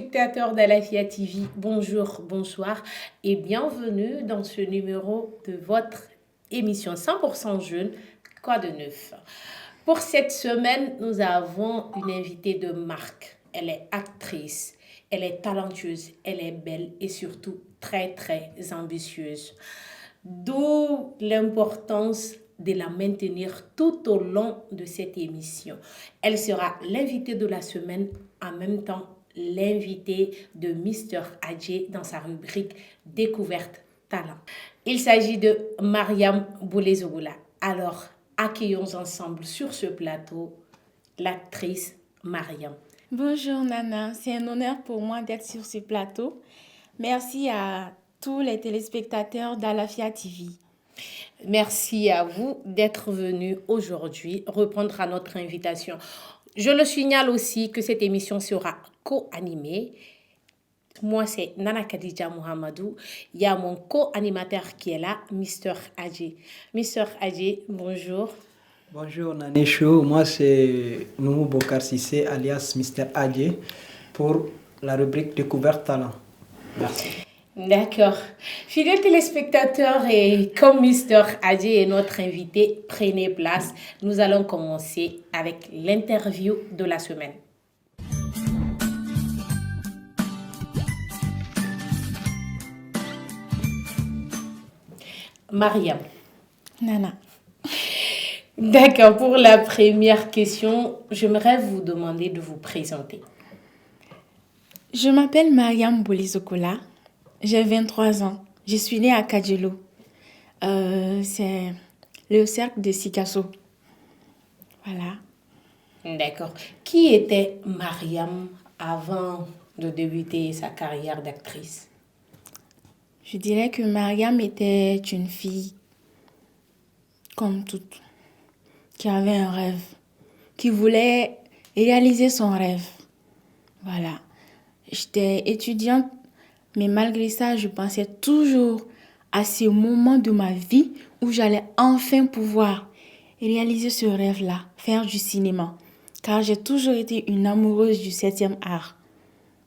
téléspectateurs d'Alafia TV, bonjour, bonsoir et bienvenue dans ce numéro de votre émission 100% jeune, Quoi de neuf? Pour cette semaine, nous avons une invitée de marque. Elle est actrice, elle est talentueuse, elle est belle et surtout très très ambitieuse. D'où l'importance de la maintenir tout au long de cette émission. Elle sera l'invitée de la semaine, en même temps l'invité de Mister Adjé dans sa rubrique Découverte Talent. Il s'agit de Mariam Boulezougoula. Alors, accueillons ensemble sur ce plateau l'actrice Mariam. Bonjour Nana, c'est un honneur pour moi d'être sur ce plateau. Merci à tous les téléspectateurs d'Alafia TV. Merci à vous d'être venu aujourd'hui répondre à notre invitation. Je le signale aussi que cette émission sera co-animée. Moi, c'est Nana Khadija Mohamedou. Il y a mon co-animateur qui est là, Mister Adjé. Mister Adjé, bonjour. Bonjour Nanéchou, moi c'est Noumou Bokar Sissé alias Mister Adjé pour la rubrique Découverte Talent. Merci. D'accord. Fidèles téléspectateurs, et comme Mister Adjé est notre invité, prenez place. Nous allons commencer avec l'interview de la semaine. Mariam. Nana. D'accord, pour la première question, j'aimerais vous demander de vous présenter. Je m'appelle Mariam Boulezougoula, j'ai 23 ans. Je suis née à Kadjelo. C'est le cercle de Sikasso. Voilà. D'accord. Qui était Mariam avant de débuter sa carrière d'actrice? Je dirais que Mariam était une fille comme toutes, qui avait un rêve, qui voulait réaliser son rêve. Voilà. J'étais étudiante, mais malgré ça, je pensais toujours à ce moment de ma vie où j'allais enfin pouvoir réaliser ce rêve-là, faire du cinéma. Car j'ai toujours été une amoureuse du 7e art.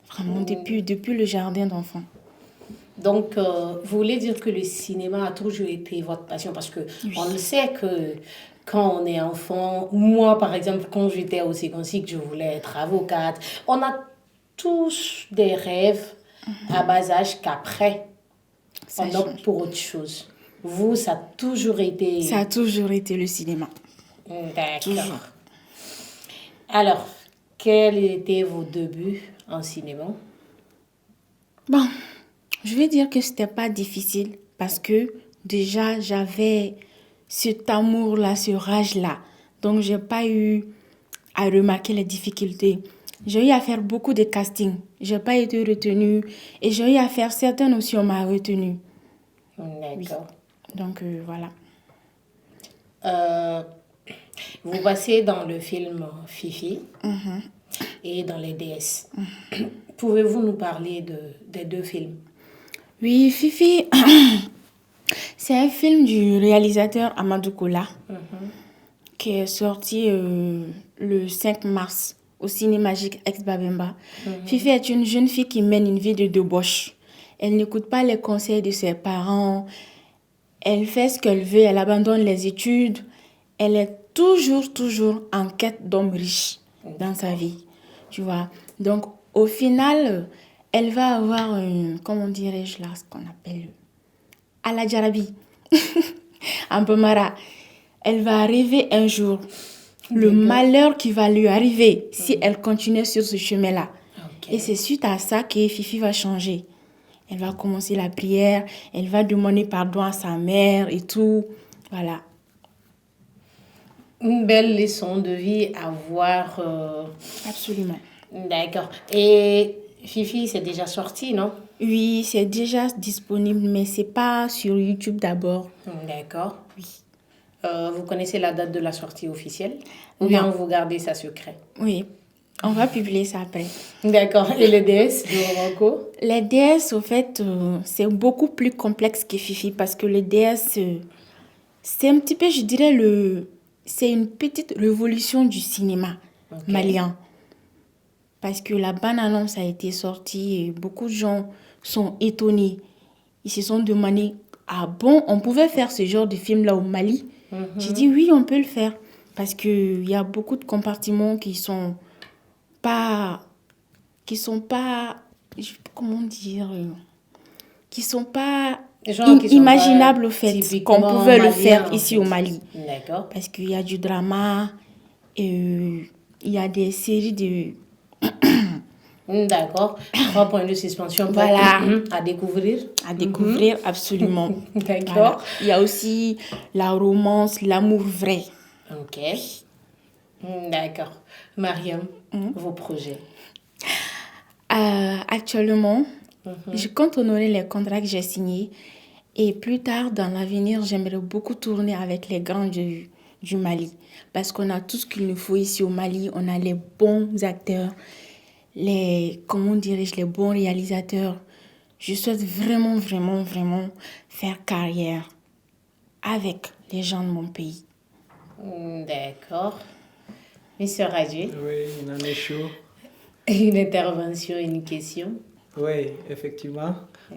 Vraiment, depuis le jardin d'enfants. Donc, vous voulez dire que le cinéma a toujours été votre passion? Parce que on le sait que quand on est enfant, moi par exemple, quand j'étais au secondaire, je voulais être avocate. On a tous des rêves à bas âge qu'après, Ça on opte change. pour autre chose. Vous, ça a toujours été... Ça a toujours été le cinéma. D'accord. Toujours. Alors, quels étaient vos débuts en cinéma? Bon, je vais dire que c'était pas difficile parce que déjà j'avais cet amour-là, ce rage-là. Donc j'ai pas eu à remarquer les difficultés. J'ai eu à faire beaucoup de castings. J'ai pas été retenue et j'ai eu à faire certaines aussi on m'a retenue. D'accord. Donc voilà. Vous passez dans le film Fifi et dans les DS. Pouvez-vous nous parler des deux films? Oui, Fifi, c'est un film du réalisateur Amadou Kola qui est sorti le 5 mars au Cinémagique ex-Babemba. Fifi est une jeune fille qui mène une vie de débauche. Elle n'écoute pas les conseils de ses parents. Elle fait ce qu'elle veut, elle abandonne les études. Elle est toujours en quête d'hommes riches dans sa vie. Tu vois. Donc, au final, elle va avoir, comment dirais-je là, ce qu'on appelle à la Jarabi. Un peu mara. Elle va arriver un jour. Le malheur qui va lui arriver si elle continue sur ce chemin-là. Ok. Et c'est suite à ça que Fifi va changer. Elle va commencer la prière, elle va demander pardon à sa mère et tout. Voilà. Une belle leçon de vie à voir. Absolument. D'accord. Et Fifi, c'est déjà sorti, non? Oui, c'est déjà disponible, mais c'est pas sur YouTube d'abord. D'accord. Oui. Vous connaissez la date de la sortie officielle? Ou bien vous gardez ça secret? Oui. On va publier ça après. D'accord. Et les DS de Morocco? Les DS, au fait, c'est beaucoup plus complexe que Fifi parce que les DS, c'est un petit peu, je dirais, c'est une petite révolution du cinéma malien. parce que la bande-annonce a été sortie et beaucoup de gens sont étonnés. Ils se sont demandé, ah bon, on pouvait faire ce genre de film-là au Mali? J'ai dit oui, on peut le faire. Parce qu'il y a beaucoup de compartiments qui sont pas, comment dire, qui sont pas Genre qui sont imaginables pas au fait, typiquement qu'on pouvait le maliens, faire en ici fait. au Mali. D'accord. Parce qu'il y a du drama, il y a des séries de... D'accord. 3 points de suspension Voilà. à découvrir. À découvrir, absolument. D'accord. Voilà. Il y a aussi la romance, l'amour vrai. Ok. D'accord. Mariam, vos projets. Actuellement, je compte honorer les contrats que j'ai signés. Et plus tard, dans l'avenir, j'aimerais beaucoup tourner avec les grands du Mali. Parce qu'on a tout ce qu'il nous faut ici au Mali. On a les bons acteurs, comment dirais-je, les bons réalisateurs. Je souhaite vraiment, vraiment, vraiment faire carrière avec les gens de mon pays. D'accord. Monsieur Radji, Oui, Nane Chou. une intervention, une question. Oui, effectivement.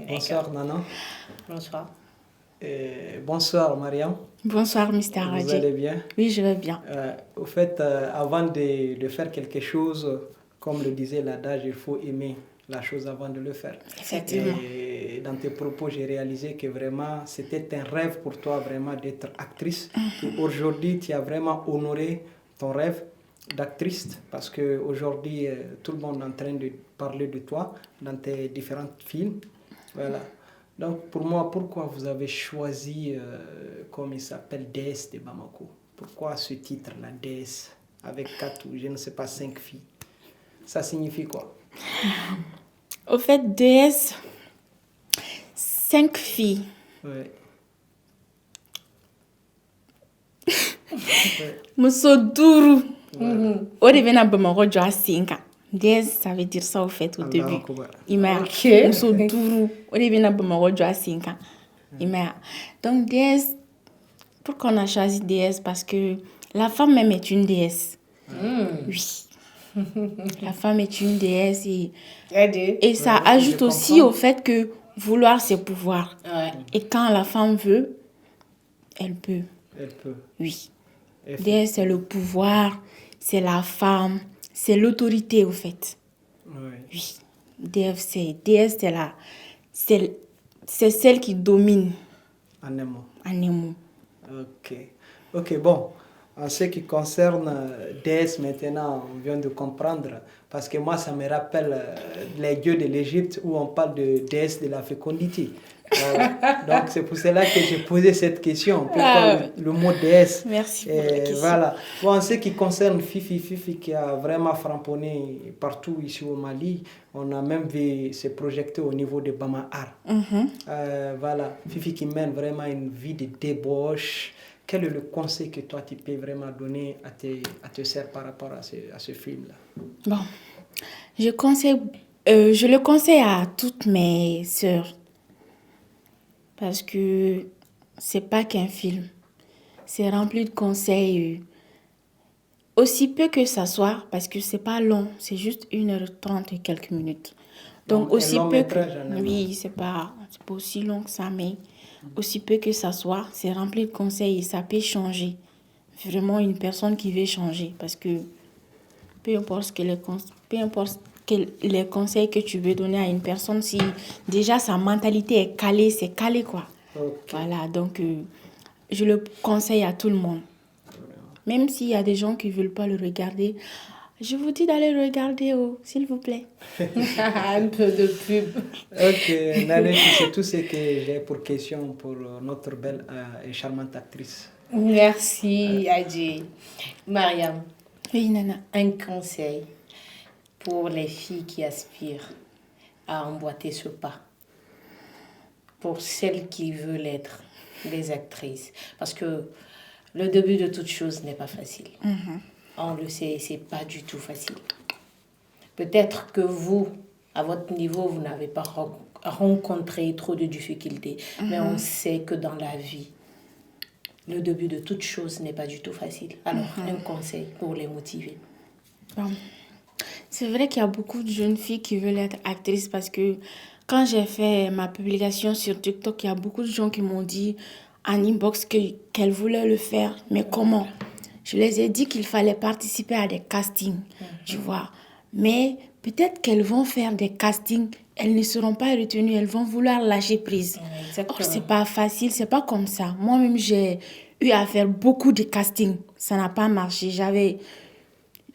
Bonsoir, Nana. Bonsoir. Bonsoir, Mariam. Bonsoir, Mr. Vous Radji. allez bien? Oui, je vais bien. Au fait, avant de faire quelque chose, comme le disait l'adage, il faut aimer la chose avant de le faire. Effectivement. Et dans tes propos, j'ai réalisé que vraiment, c'était un rêve pour toi vraiment d'être actrice. Aujourd'hui, tu as vraiment honoré ton rêve d'actrice parce qu'aujourd'hui, tout le monde est en train de parler de toi dans tes différents films. Voilà. Donc, pour moi, pourquoi vous avez choisi, comme il s'appelle, Déesse de Bamako? Pourquoi ce titre, la déesse, avec 4 ou je ne sais pas, 5 filles? Ça signifie quoi? Au fait, DS, 5 filles. Ouais. Muso duru. Au début, on a Bamako, tu as 5 ans. DS, ça veut dire ça au fait au Allah début. Akbar. Il m'a Ok. Muso duru. Au début, on a Bamako, tu as 5 ans. Il m'a donc DS, pourquoi on a choisi DS? Parce que la femme même est une déesse. Oui. La femme est une déesse et ça Ouais, ajoute je aussi comprends. au fait que vouloir, c'est pouvoir. Ouais. Et quand la femme veut, elle peut. Elle peut. Oui. Elle fait. Déesse, c'est le pouvoir, c'est la femme, c'est l'autorité au fait. Ouais. Oui. Déesse, c'est celle qui domine En un mot. en un mot. Ok, bon. En ce qui concerne déesse, maintenant, on vient de comprendre. Parce que moi, ça me rappelle les dieux de l'Égypte où on parle de déesse de la fécondité. Voilà. Donc, c'est pour cela que j'ai posé cette question. Pourquoi le mot déesse? Merci pour la question. Voilà. Bon, en ce qui concerne Fifi qui a vraiment framponné partout ici au Mali, on a même vu se projeter au niveau de Bamar. Voilà. Fifi qui mène vraiment une vie de débauche. Quel est le conseil que toi, tu peux vraiment donner à tes sœurs par rapport à ce film-là? Bon, je le conseille à toutes mes sœurs parce que c'est pas qu'un film, c'est rempli de conseils, aussi peu que ça soit, parce que c'est pas long, c'est juste 1h30 et quelques minutes. Donc un aussi long peu métrage, en un oui, c'est pas aussi long que ça, mais aussi peu que ça soit, c'est rempli de conseils et ça peut changer. Vraiment une personne qui veut changer, parce que peu importe les conseils que tu veux donner à une personne, si déjà sa mentalité est calée, c'est calé quoi. Ok. Voilà, donc je le conseille à tout le monde. Même s'il y a des gens qui ne veulent pas le regarder, je vous dis d'aller le regarder, s'il vous plaît. Un peu de pub. Ok, Nadège, c'est tout ce que j'ai pour question pour notre belle et charmante actrice. Merci, Adji. Mariam, Oui, Nana. un conseil pour les filles qui aspirent à emboîter ce pas. Pour celles qui veulent être des actrices. Parce que le début de toute chose n'est pas facile. On le sait, c'est pas du tout facile. Peut-être que vous, à votre niveau, vous n'avez pas rencontré trop de difficultés. Mais on sait que dans la vie, le début de toute chose n'est pas du tout facile. Alors, un conseil pour les motiver. Bon. C'est vrai qu'il y a beaucoup de jeunes filles qui veulent être actrices parce que quand j'ai fait ma publication sur TikTok, il y a beaucoup de gens qui m'ont dit en inbox qu'elles voulaient le faire. Mais comment? Je les ai dit qu'il fallait participer à des castings, tu vois. Mais peut-être qu'elles vont faire des castings, elles ne seront pas retenues, elles vont vouloir lâcher prise. Or, c'est pas facile, c'est pas comme ça. Moi-même, j'ai eu à faire beaucoup de castings. Ça n'a pas marché.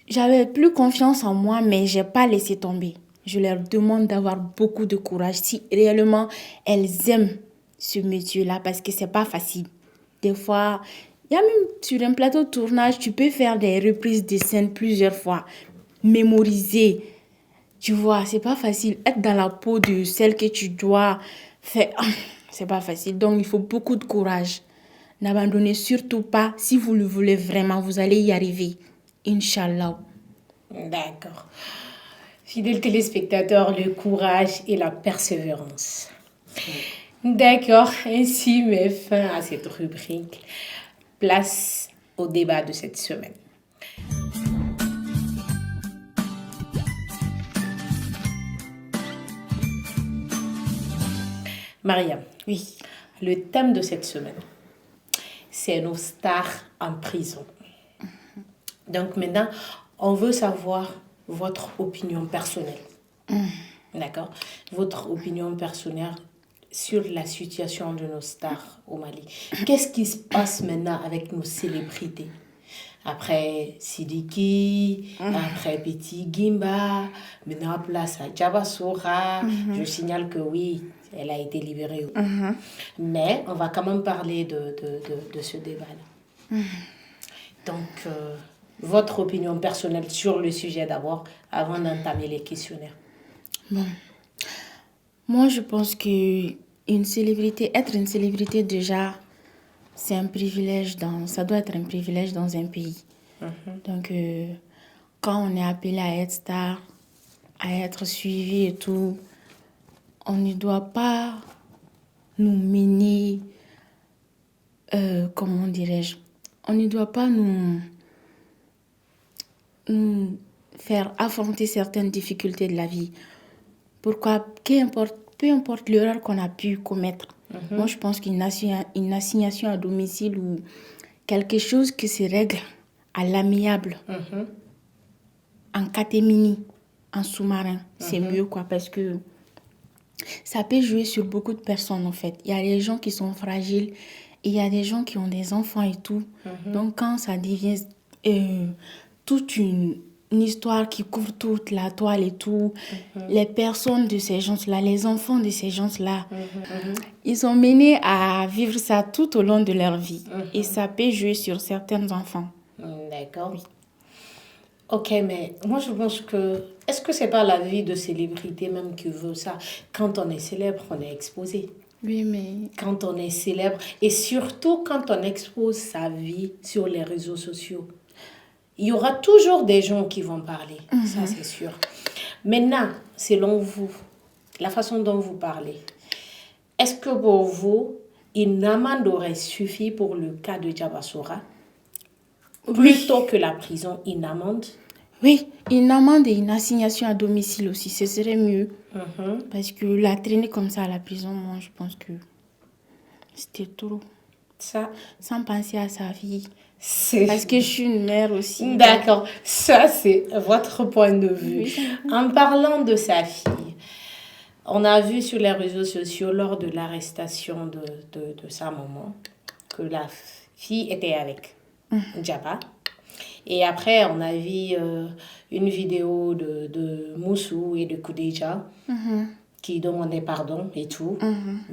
J'avais plus confiance en moi, mais j'ai pas laissé tomber. Je leur demande d'avoir beaucoup de courage si réellement elles aiment ce métier-là parce que c'est pas facile. Des fois, il y a même sur un plateau de tournage, tu peux faire des reprises de scènes plusieurs fois, mémoriser. Tu vois, c'est pas facile. Être dans la peau de celle que tu dois faire, c'est pas facile. Donc, il faut beaucoup de courage. N'abandonnez surtout pas. Si vous le voulez vraiment, vous allez y arriver. Inch'Allah. D'accord. Fidèles téléspectateurs, le courage et la persévérance. D'accord, ainsi met fin à cette rubrique. Place au débat de cette semaine. Mariam, Oui. le thème de cette semaine, c'est nos stars en prison. Donc maintenant, on veut savoir votre opinion personnelle. D'accord? Votre opinion personnelle sur la situation de nos stars au Mali. Qu'est-ce qui se passe maintenant avec nos célébrités? Après Sidiki, après Petit Gimba, maintenant place à Djabasora. Je signale que oui, elle a été libérée. Mais on va quand même parler de ce débat-là. Donc, votre opinion personnelle sur le sujet d'abord, avant d'entamer les questionnaires. Bon. Moi, je pense que être une célébrité déjà, c'est un privilège ça doit être un privilège dans un pays. Donc, quand on est appelé à être star, à être suivi et tout, on ne doit pas nous mener, comment dirais-je, on ne doit pas nous faire affronter certaines difficultés de la vie. Pourquoi? Peu importe l'erreur qu'on a pu commettre. Moi, je pense qu'une assignation à domicile ou quelque chose qui se règle à l'amiable, en catémini, en sous-marin, c'est mieux, quoi, parce que ça peut jouer sur beaucoup de personnes, en fait. Il y a des gens qui sont fragiles et il y a des gens qui ont des enfants et tout. Donc, quand ça devient toute une histoire qui couvre toute la toile et tout, les personnes de ces gens-là, les enfants de ces gens-là, ils sont menés à vivre ça tout au long de leur vie. Et ça peut jouer sur certains enfants. D'accord. Oui. Ok, mais moi je pense que... Est-ce que c'est pas la vie de célébrité même qui veut ça? Quand on est célèbre, on est exposé. Oui, mais... Quand on est célèbre, et surtout quand on expose sa vie sur les réseaux sociaux, il y aura toujours des gens qui vont parler, ça c'est sûr. Maintenant, selon vous, la façon dont vous parlez, est-ce que pour vous, une amende aurait suffi pour le cas de Djabasora? Plutôt que la prison, une amende? Oui, une amende et une assignation à domicile aussi, ce serait mieux. Parce que la traîner comme ça à la prison, moi, je pense que c'était trop. Ça, sans penser à sa vie. c'est... Parce que je suis une mère aussi. D'accord, ça c'est votre point de vue. Oui. En parlant de sa fille, on a vu sur les réseaux sociaux lors de l'arrestation de sa maman que la fille était avec Djaba. Et après, on a vu une vidéo de Moussou et de Koudeja qui demandaient pardon et tout.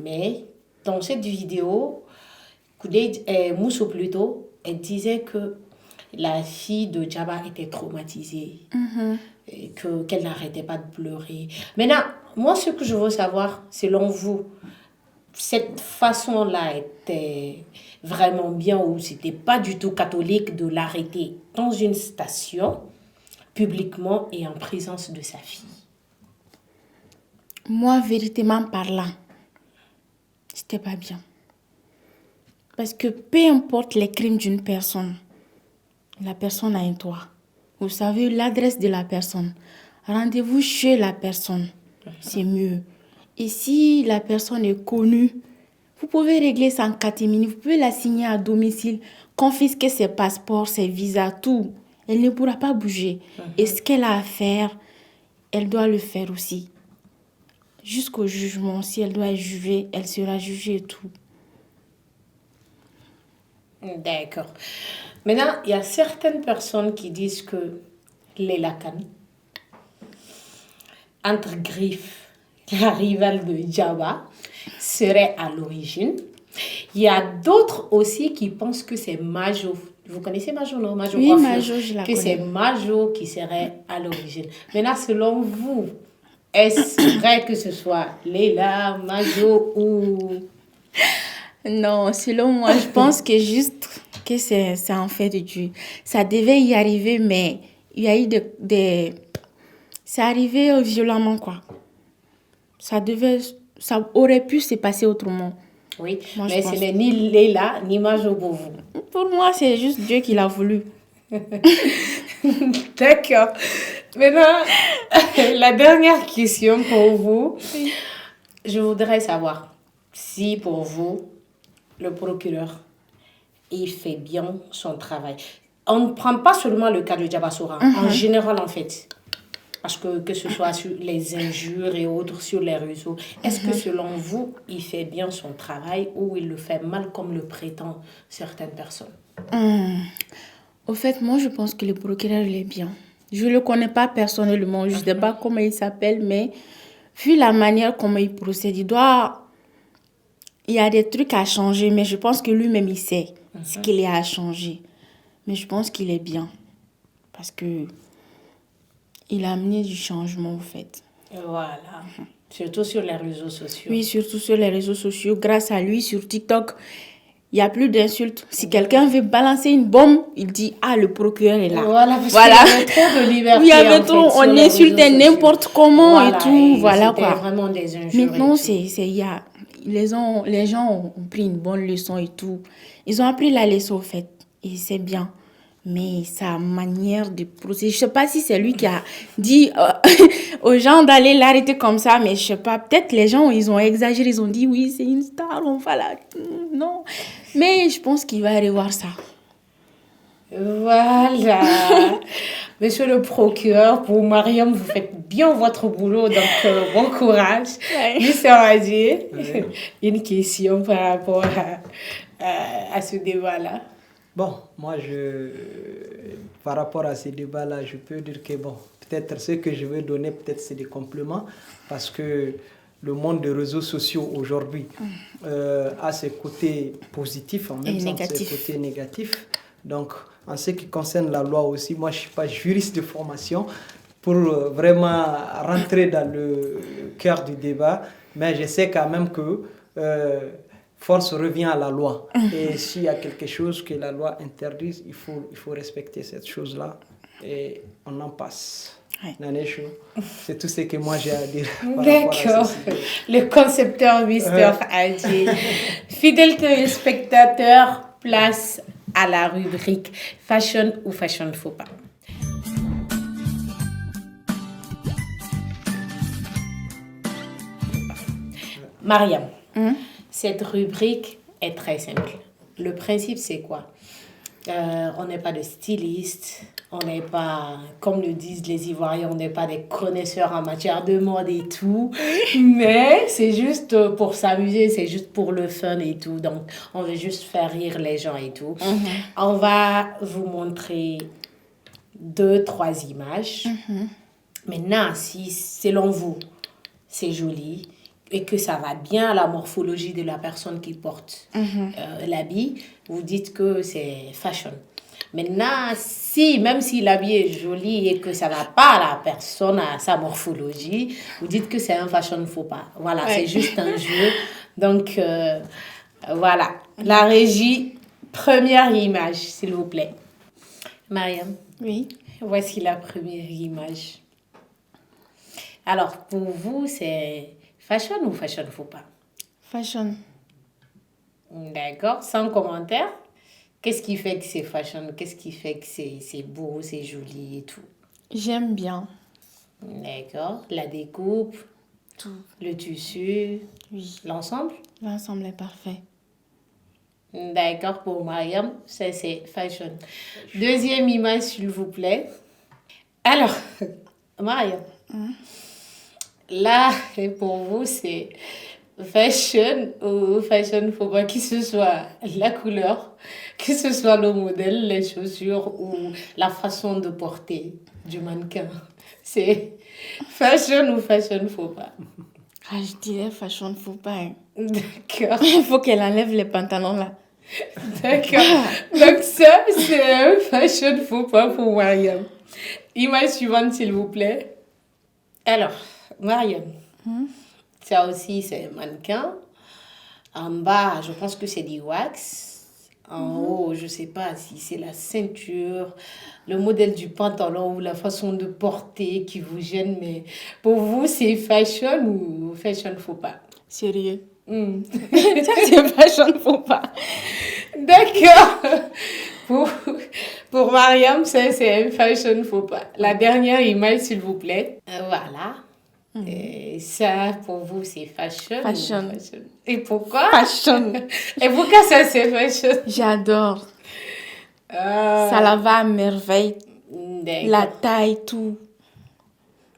Mais dans cette vidéo, Moussou plutôt, elle disait que la fille de Djaba était traumatisée, et qu'elle n'arrêtait pas de pleurer. Maintenant, moi, ce que je veux savoir, selon vous, cette façon-là était vraiment bien ou c'était pas du tout catholique de l'arrêter dans une station, publiquement et en présence de sa fille? Moi, véritablement parlant, c'était pas bien. Parce que peu importe les crimes d'une personne, la personne a un toit. Vous savez l'adresse de la personne. rendez-vous chez la personne. C'est mieux. Et si la personne est connue, vous pouvez régler ça en catimini. Vous pouvez la signer à domicile, confisquer ses passeports, ses visas, tout. Elle ne pourra pas bouger. Et ce qu'elle a à faire, elle doit le faire aussi. Jusqu'au jugement, si elle doit être jugée, elle sera jugée et tout. D'accord. Maintenant, il y a certaines personnes qui disent que Leila Kane, entre griffes, la rivale de Jabba, serait à l'origine. Il y a d'autres aussi qui pensent que c'est Majo. Vous connaissez Majo, non? Majo Oui, Coiffure. Majo, je la que connais. c'est Majo qui serait à l'origine. Maintenant, selon vous, est-ce vrai que ce soit Leila, Majo ou... Non, selon moi, je pense que juste que c'est en fait du... Ça devait y arriver, mais il y a eu des... C'est arrivé violemment, quoi. Ça aurait pu se passer autrement. Oui, Moi, je mais pense. ce n'est ni Leila, ni Majo pour vous. Pour moi, c'est juste Dieu qui l'a voulu. D'accord. Maintenant, la dernière question pour vous. Je voudrais savoir si pour vous, le procureur, il fait bien son travail. On ne prend pas seulement le cas de Diabasoura, en général en fait. Parce que ce soit sur les injures et autres sur les réseaux, est-ce que selon vous, il fait bien son travail ou il le fait mal comme le prétendent certaines personnes? Au fait, moi, je pense que le procureur, il est bien. Je ne le connais pas personnellement. Je ne sais pas comment il s'appelle, mais vu la manière comment il procède, il y a des trucs à changer, mais je pense que lui-même, il sait ce qu'il y a à changer. Mais je pense qu'il est bien. Parce que il a amené du changement, au fait. Voilà. Surtout sur les réseaux sociaux. Oui, surtout sur les réseaux sociaux. Grâce à lui, sur TikTok, il n'y a plus d'insultes. Si quelqu'un veut balancer une bombe, il dit « Ah, le procureur est là. » Voilà, parce qu'il y avait trop de liberté. Oui, il y avait en trop, fait, sur on les insultait réseaux sociaux. n'importe comment Voilà, et tout. Voilà c'était quoi. vraiment des injures. Maintenant, et tout. les gens ont pris une bonne leçon et tout. Ils ont appris la leçon, au fait. Et c'est bien. Mais sa manière de procéder, je ne sais pas si c'est lui qui a dit aux gens d'aller l'arrêter comme ça, mais je ne sais pas. Peut-être les gens, ils ont exagéré. Ils ont dit, oui, c'est une star, on va la... Non. Mais je pense qu'il va revoir ça. Voilà. Monsieur le procureur, pour Mariam, vous faites bien votre boulot, donc bon courage. Ouais. Monsieur Radier, une question par rapport à ce débat-là. Bon, moi, par rapport à ces débats-là, je peux dire que, bon, peut-être ce que je veux donner, peut-être c'est des compléments, parce que le monde des réseaux sociaux aujourd'hui a ses côtés positifs, en même temps ses côtés négatifs. Donc, en ce qui concerne la loi aussi, moi, je ne suis pas juriste de formation pour vraiment rentrer dans le cœur du débat, mais je sais quand même que... force revient à la loi. Et s'il y a quelque chose que la loi interdise, il faut respecter cette chose-là. Et on en passe. Ouais. C'est tout ce que moi j'ai à dire. D'accord. Le concepteur Mister Adi. Fidèle téléspectateur, place à la rubrique Fashion ou Fashion Faux pas. Mariam. Cette rubrique est très simple. Le principe, c'est quoi? On n'est pas des stylistes, on n'est pas, comme le disent les Ivoiriens, on n'est pas des connaisseurs en matière de mode et tout, mais c'est juste pour s'amuser, c'est juste pour le fun et tout. Donc, on veut juste faire rire les gens et tout. On va vous montrer 2-3 images. Maintenant, si selon vous, c'est joli, et que ça va bien à la morphologie de la personne qui porte l'habit, vous dites que c'est fashion. Maintenant, même si l'habit est joli et que ça ne va pas à la personne, à sa morphologie, vous dites que c'est un fashion faux pas. Voilà, c'est juste un jeu. Donc, voilà. La régie, première image, s'il vous plaît. Mariam. Oui. Voici la première image. Alors, pour vous, c'est... fashion ou fashion faux pas? Fashion. D'accord, sans commentaire. Qu'est-ce qui fait que c'est fashion? Qu'est-ce qui fait que c'est beau, c'est joli et tout? J'aime bien. D'accord. La découpe, Tout. le tissu, Oui. l'ensemble. L'ensemble est parfait. D'accord, pour Mariam, ça c'est fashion. Deuxième image, s'il vous plaît. Alors, Mariam, là, pour vous, c'est fashion ou fashion, faut pas que ce soit la couleur, que ce soit le modèle, les chaussures ou la façon de porter du mannequin. C'est fashion ou fashion, faut pas. Ah, je dirais fashion, faut pas. Hein. D'accord, Il faut qu'elle enlève les pantalons là. d'accord. Donc ça, c'est un fashion, faut pas pour Mariam. Image suivante, s'il vous plaît. Alors, Mariam, ça aussi, c'est un mannequin. En bas, je pense que c'est du wax. En haut, je ne sais pas si c'est la ceinture, le modèle du pantalon ou la façon de porter qui vous gêne. Mais pour vous, c'est fashion ou fashion faut pas? Sérieux. Hmm. Ça, c'est fashion, faut pas. D'accord. Pour Mariam, ça, c'est un fashion faut pas. La dernière image, s'il vous plaît. Voilà. Et ça, pour vous, c'est fashion ou Fashion. Et pourquoi? Fashion. Et pourquoi ça, c'est fashion? J'adore. Ah, Ça la va à merveille. d'accord. La taille, tout.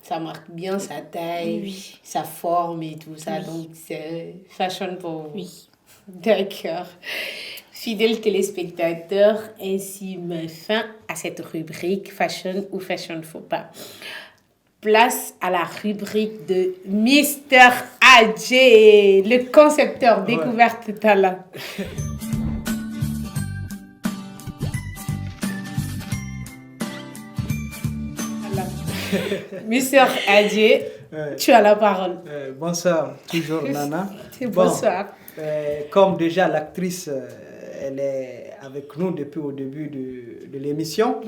Ça marque bien sa taille, Oui. sa forme et tout ça. Oui. Donc, c'est fashion pour vous. Oui. D'accord. Fidèles téléspectateurs, ainsi met fin à cette rubrique fashion ou fashion faut pas. Place à la rubrique de Mister Adjé, le concepteur découverte talent. Voilà. Mister Adjé, tu as la parole. Bonsoir, toujours Nana. Bonsoir. Comme déjà l'actrice, elle est avec nous depuis au début de l'émission.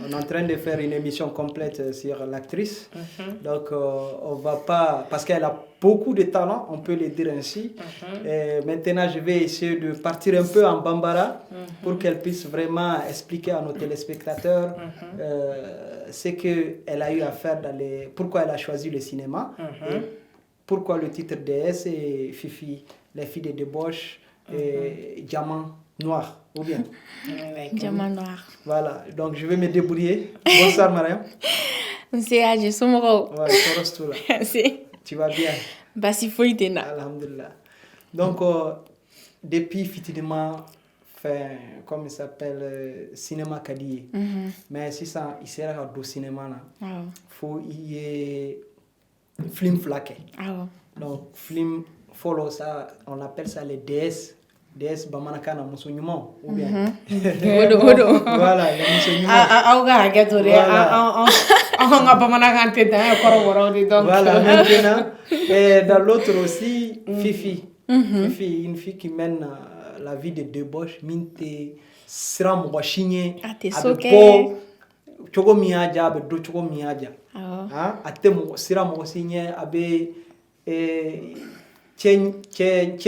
On est en train de faire une émission complète sur l'actrice. Donc, on va pas... Parce qu'elle a beaucoup de talent, on peut le dire ainsi. Et maintenant, je vais essayer de partir un peu en bambara pour qu'elle puisse vraiment expliquer à nos téléspectateurs ce qu'elle a eu à faire dans les... Pourquoi elle a choisi le cinéma. Et pourquoi le titre DS et Fifi, les filles de débauche et Diamant Noir, ou bien Diamant noir. Voilà, donc je vais me débrouiller. Bonsoir Mariam. C'est Adji Somro. Ouais, Soros tout là. C'est Tu vas bien? Basi Foytena. Alhamdulillah. Donc, depuis effectivement, fait, comme il s'appelle, cinéma Kadi. Mais si ça, il sera au cinéma là. Ah. Faut y ait film flaqué. Ah. Donc, film follow ça, on appelle ça les DS. DS Bamanakana Moussounyumon, ou bien. Voilà, les Moussounyumon. Voilà, maintenant. Et dans l'autre aussi, Fifi. Fifi, une fille qui mène la vie de débauche. Minte, Sram Washingé. Ah, t'es soqué. Chogo miaja, abe do chogo miaja. Ah. Ate Sram Washingé, abe. Tien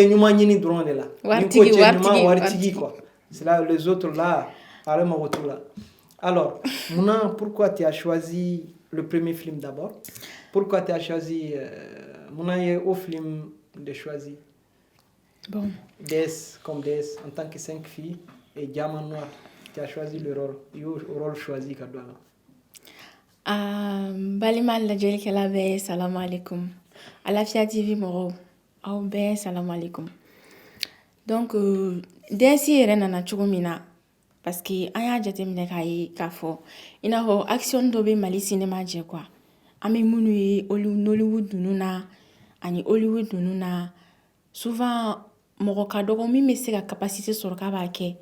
nyuma nyini drone de là. Wartigi quoi. C'est là les autres là, carrément autour là. Alors, Mouna, pourquoi tu as choisi le premier film d'abord? Pourquoi tu as choisi Mouna est au film de choisir? Bon. DS comme DS en tant que 5 filles et Diamant Noir. Tu as choisi le rôle choisi kadwala. Balimal la jeli kala be salam alaikum. Alafia TV moro. Aw bɛɛ salam alaikum. Donc DS yɛrɛ nana cogo min na parce que an y'a jateminɛ k'a ye k'a fɔ i n'a fɔ action dɔ bɛ Mali cinéma jɛ quoi. An bɛ minnu ye Nollywood ninnu na ani Hollywood ninnu na souvent mɔgɔ ka dɔgɔ min bɛ se ka capacité sɔrɔ k'a b'a kɛ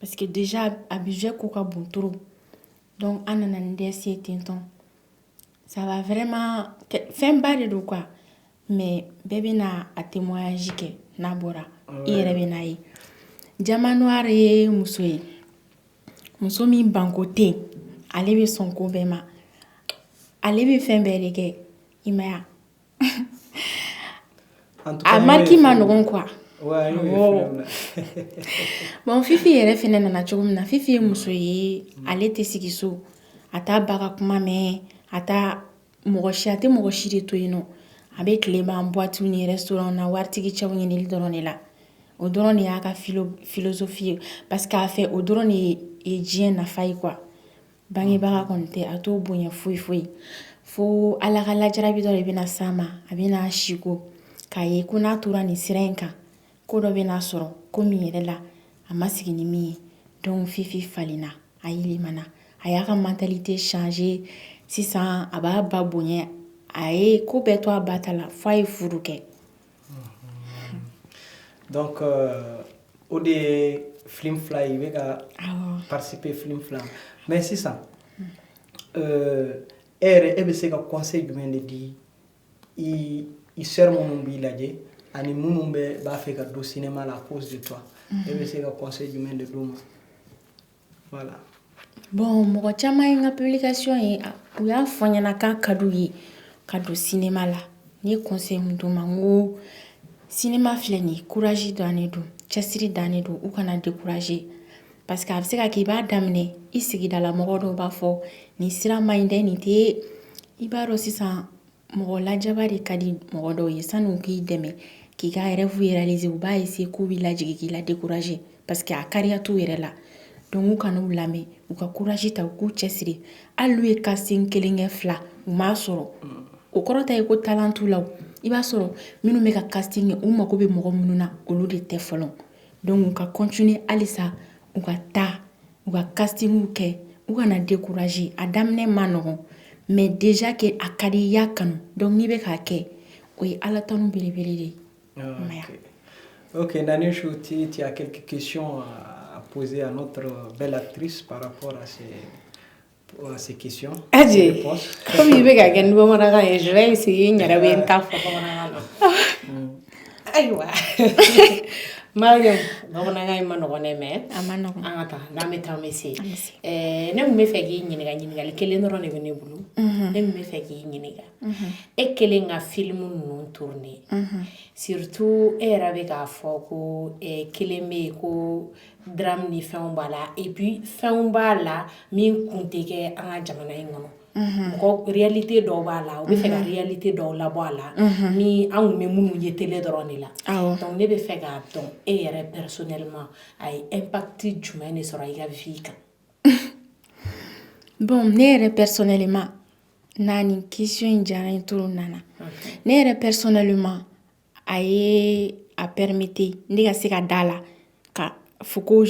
parce que déjà a budget ko ka bon trop. Donc an nana ni DS ye ten tɔn. Ça va vraiment fɛn ba de don quoi. Mais bɛɛ bɛ na a témoignage kɛ n'a bɔra i yɛrɛ bɛ n'a ye Diamant Noir ye muso ye muso min banko tɛ yen ale bɛ sɔn ko bɛɛ ma ale bɛ fɛn bɛɛ de kɛ i ma ye a marque ma nɔgɔn quoi. Bon Fifi yɛrɛ fɛnɛ nana cogo min na Fifi ye muso ye ale tɛ sigi so a t'a ba ka kuma mɛn a t'a mɔgɔ si a tɛ mɔgɔ si de to yen nɔ a bɛ tile ban boîte ni restaurant na waritigi cɛw ɲinili dɔrɔn de la o dɔrɔn de y'a ka philosophie ye parce que a fɛ o dɔrɔn de ye diɲɛ nafa ye quoi bangebaga kɔni tɛ a t'o bonya foyi foyi fo ala ka lajarabi dɔ de bɛna s'a ma a bɛna siko k'a ye ko n'a tora nin sira in kan ko dɔ bɛna sɔrɔ ko min yɛrɛ la a ma sigi ni min ye donc Fifi falenna a yelemana a y'a ka mentalité changer sisan a b'a ba bonya a ye ko bɛɛ to a ba ta la fo a ye furu kɛ donc o de ye film fila ye i bɛ ka participer film fila mais sisan e yɛrɛ e bɛ se ka conseil jumɛn de di i sœur minnu b'i lajɛ ani minnu b'a fɛ ka don cinéma la à cause de toi e bɛ se ka conseil jumɛn de d'u ma voilà. Bon mɔgɔ caman ye n ka publication ye u y'a fɔ n ɲɛna k'a ka d'u ye ka don cinéma la n ye conseil min d'u ma n ko cinéma filɛ nin ye courage dannen don cɛsiri dannen don u kana décourager parce que a bɛ se ka kɛ i b'a daminɛ i sigidala mɔgɔ dɔw b'a fɔ nin sira man ɲi dɛ nin tɛ i b'a dɔn sisan mɔgɔ lajaba de ka di mɔgɔ dɔw ye sani u k'i dɛmɛ k'i ka rêve réaliser u b'a essayer k'u b'i lajigin k'i la décourager parce que a kariya t'u yɛrɛ la donc u kana u lamɛn u ka courage ta u k'u cɛsiri hali n'u ye casting kelen kɛ fila u m'a sɔrɔ o kɔrɔ tɛ ye ko talent t'u la i b'a sɔrɔ minnu bɛ ka casting kɛ u mago bɛ mɔgɔ minnu na olu de tɛ fɔlɔ donc u ka continuer halisa u ka taa u ka castingiw kɛ u kana décourager a daminɛ ma nɔgɔn mais déjà que a ka di i y'a kanu donc n'i bɛ k'a kɛ o ye ala tanu belebele de ye. Ok, Nanishu, tu as quelques questions à poser à notre belle actrice par rapport à ces questions. Adji, comme il veut gagner un bon magasin, je vais essayer de gagner un taf pour Aïwa. Mariam, bamanankan in ma nɔgɔn dɛ mais a ma nɔgɔn an ka taa n'an bɛ taa an bɛ se ne tun bɛ fɛ k'i ɲininka ɲininkali kelen dɔrɔn de bɛ ne bolo ne tun bɛ fɛ k'i ɲininka e kelen ka film ninnu tourner surtout e yɛrɛ bɛ k'a fɔ ko kelen bɛ yen ko drame ni fɛnw b'a la et puis fɛnw b'a la min kun tɛ kɛ an ka jamana in kɔnɔ mɔgɔ réalité dɔw b'a la u bɛ fɛ ka réalité dɔw labɔ a la ni an kun bɛ minnu ye télé dɔrɔn de la donc ne bɛ fɛ k'a dɔn e yɛrɛ personnellement a ye impact jumɛn de sɔrɔ i ka vie kan. Bon ne yɛrɛ personnellement n'a ni question in diyara n ye trop nana ne yɛrɛ personnellement a ye a permettre ne ka se ka da la ka fɔ ko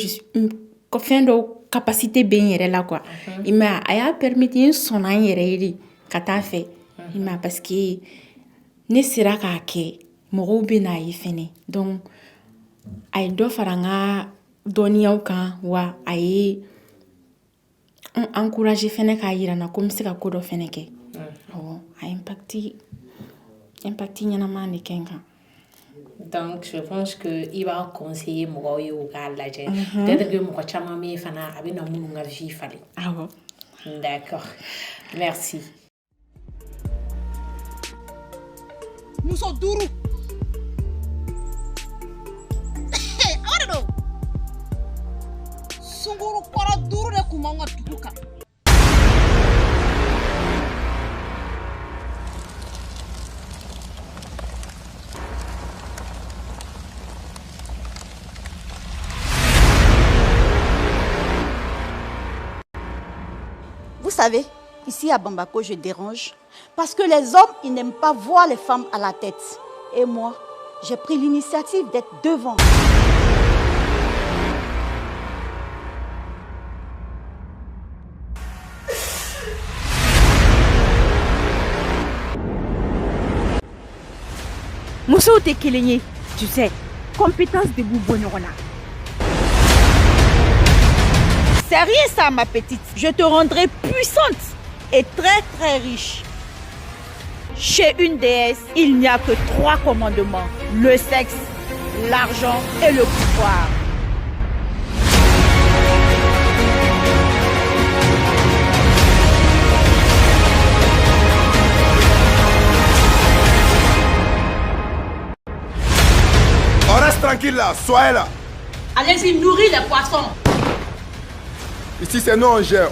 fɛn dɔw capacité bɛ n yɛrɛ la quoi i m'a ye a y'a permettre n sɔnna n yɛrɛ ye de ka taa fɛ i m'a ye parce que ne sera k'a kɛ mɔgɔw bɛ n'a ye fɛnɛ donc a ye dɔ fara n ka dɔnniyaw kan wa a ye n encourager fɛnɛ k'a yira n na ko n bɛ se ka ko dɔ fɛnɛ kɛ awɔ a impact ɲɛnama de kɛ n kan. Donc je pense que il va conseiller mɔgɔw ye u k'a lajɛ peut-être que mɔgɔ caman bɛ yen fana a bɛ na minnu ka vie falen. Awɔ. D'accord, merci. Muso 5 o de don sunkuru kɔrɔ 5 de kun b'anw ka dugu kan. Vous savez, ici à Bamako, je dérange parce que les hommes, ils n'aiment pas voir les femmes à la tête. Et moi, j'ai pris l'initiative d'être devant. Muso te kelenye, tu sais, compétence de Boubonyorona. C'est rien ça, ma petite. Je te rendrai puissante et très très riche. Chez une déesse, il n'y a que 3 commandements. Le sexe, l'argent et le pouvoir. On reste tranquille là, soyez là. Allez-y, nourris les poissons. Ici c'est nous on gère.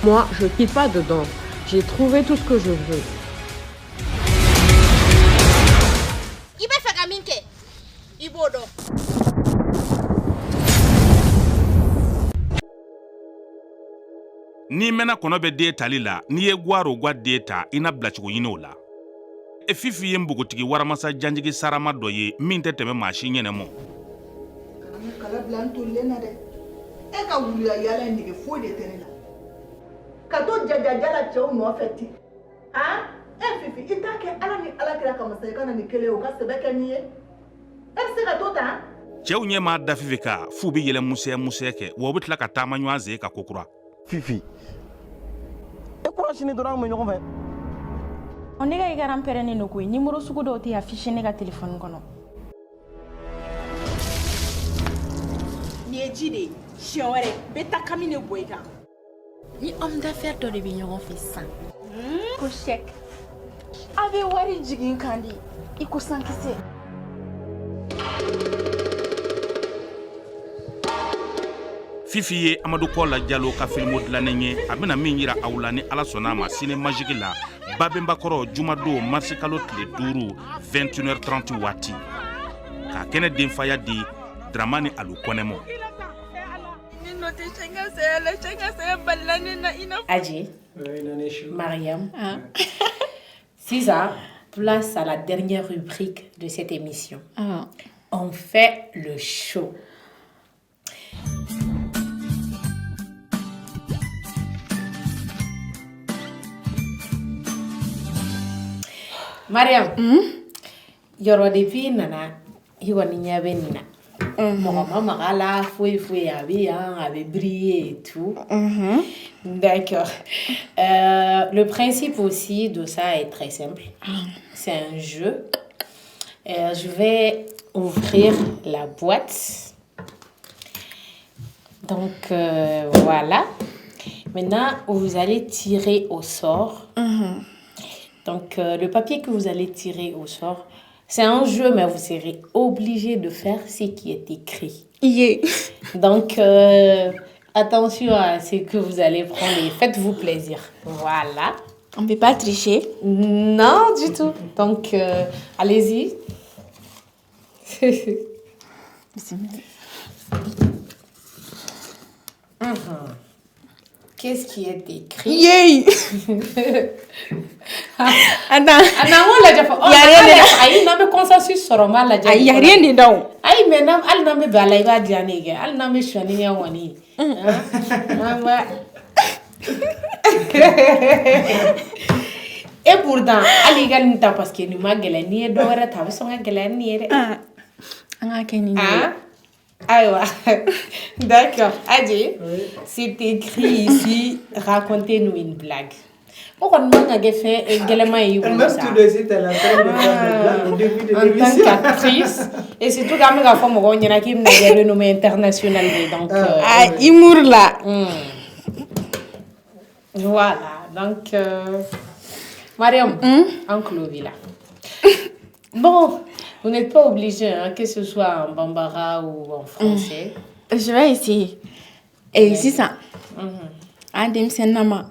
Moi, je quitte pas dedans. J'ai trouvé tout ce que je veux. Ni mena kono be den tali la, ni ye gwaro gwa den ta, ina blachigo yino la. E fifi ye mbugotigi waramasa janjigi sarama doye, min te teme mashi nyene mo. Kala blanto lena de. E ka wuli ya yala ndige fo de tenela. Ka to jajaja la chew no feti. Ha? E fifi itake ala ni ala kira kama sai kana ni kele o ka sebeka ni e. E se ka to ta. Chew nye ma da fifi ka, fu bi yele muse ke, wo bitla ka tama nywaze ka kokura. Fifi. E kura shini dora mo nyoko fe. On est gars garan perene no koy numéro sugu do ti affiché ne ga téléphone kono. Ni ejide, chioré, beta kamine boyka. Ni homme d'affaires do de bi ñogon fe san. Ko chèque. Ave wari jigin kandi. Iko sankise. Fifi ye Amadou Kola Diallo ka filmo dilanenye, abena min yira awla ni ala sonama ciné magique la, Babemba Koro Jumado Marsikalo tile 5 21h30 wati. Ka kene denfaya di Dramani Alou Konemo. Adji, Mariam, c'est ça, place à la dernière rubrique de cette émission. On fait le show. Mariam, yoro depuis nana, hiwani nyabe nina. Maman magala, foué avait brillé et tout. D'accord. Le principe aussi de ça est très simple. C'est un jeu. Je vais ouvrir la boîte. Donc voilà. Maintenant, vous allez tirer au sort. Donc, le papier que vous allez tirer au sort, c'est un jeu, mais vous serez obligé de faire ce qui est écrit. Yeah. Donc, attention à ce que vous allez prendre et faites-vous plaisir. Voilà. On ne peut pas tricher. Non, du tout. Donc, allez-y. Qu'est-ce qui est écrit? Yay! Attends. Il y a rien de consensus sur le il n'y a rien dedans. Aïe, mais non, elle n'a pas la iba dianege. Elle n'a pas choisi wani. Et pourtant, elle est n'ta parce que nous ma gela ni do wara ta so nga gela ni re. Anga keni. Aïwa. D'accord. Adji, c'est écrit ici, racontez-nous une blague. Pourquoi on m'a fait également elle même tout de suite elle a fait des blagues au début de l'émission. En tant qu'actrice, et c'est tout comme la femme on a qui me renommée internationale donc humour là. Voilà. Donc Mariam, en Clovilla. Bon, vous n'êtes pas obligé, hein, que ce soit en bambara ou en français. Je vais essayer. Et ici, ça. Adim Senama.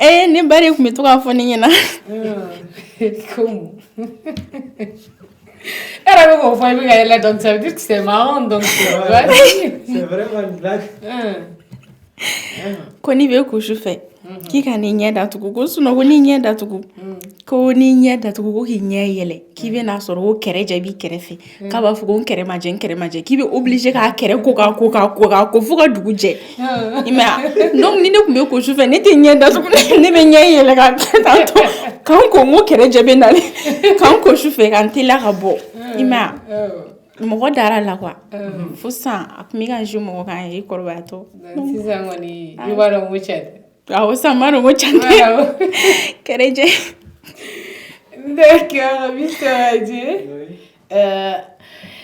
Eh, ne bari ku meto ka foni nyina. Comment? Elle avait compris que elle est donc ça veut dire que c'est marrant donc c'est vraiment une blague. Koni be ku shufe. Ki ka ni nya da tugu ko suno ko ni nya da tugu. Ko ni nya da tugu ko ki nya yele. Ki be na soro ko kere jabi kere fe. Ka ba fu ko kere maje ki be obligé ka kere ko fu ka dugu je. Ima donc ni ne ku be ko shufe ne te nya da tugu ne be nya yele ka tanto. Kan ko mo kere jabi nale. Kan ko shufe kan tela ka bo. Ima mɔgɔ dara la quoi. Fo san a kun bɛ ka jouer mɔgɔ kan ye kɔrɔbaya tɔ. Sisan kɔni i b'a dɔn ko cɛ tɛ. Awɔ san m'a dɔn ko cɛ tɛ. Kɛrɛjɛ. D'accord, Mr. Adji.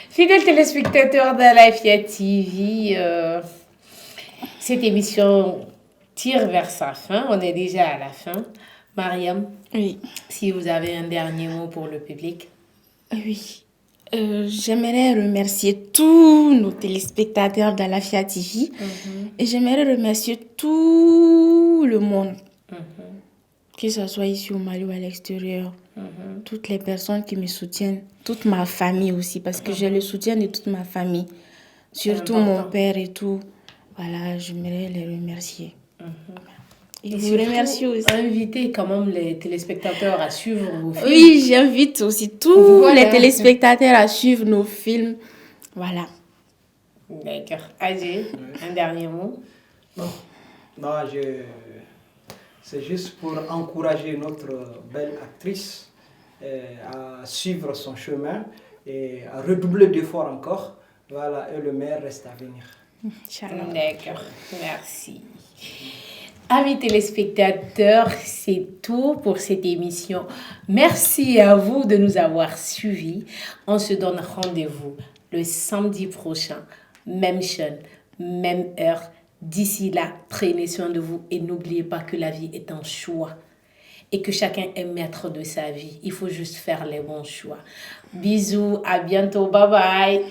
Fidèles téléspectateurs de la FIA TV, cette émission tire vers sa fin. On est déjà à la fin. Mariam, oui. Si vous avez un dernier mot pour le public. Oui. J'aimerais remercier tous nos téléspectateurs d'Alafia TV et j'aimerais remercier tout le monde, que ce soit ici au Mali ou à l'extérieur, toutes les personnes qui me soutiennent, toute ma famille aussi, parce que j'ai le soutien de toute ma famille, surtout mon père et tout. Voilà, j'aimerais les remercier. Et vous remercie aussi. Invitez quand même les téléspectateurs à suivre vos films. Oui, j'invite aussi tous les téléspectateurs à suivre nos films. Voilà. D'accord. Adjé, un dernier mot? Non, c'est juste pour encourager notre belle actrice à suivre son chemin et à redoubler d'efforts encore. Voilà, et le meilleur reste à venir. D'accord, merci. Amis téléspectateurs, c'est tout pour cette émission. Merci à vous de nous avoir suivis. On se donne rendez-vous le samedi prochain, même chaîne, même heure. D'ici là, prenez soin de vous et n'oubliez pas que la vie est un choix et que chacun est maître de sa vie. Il faut juste faire les bons choix. Bisous, à bientôt, bye bye.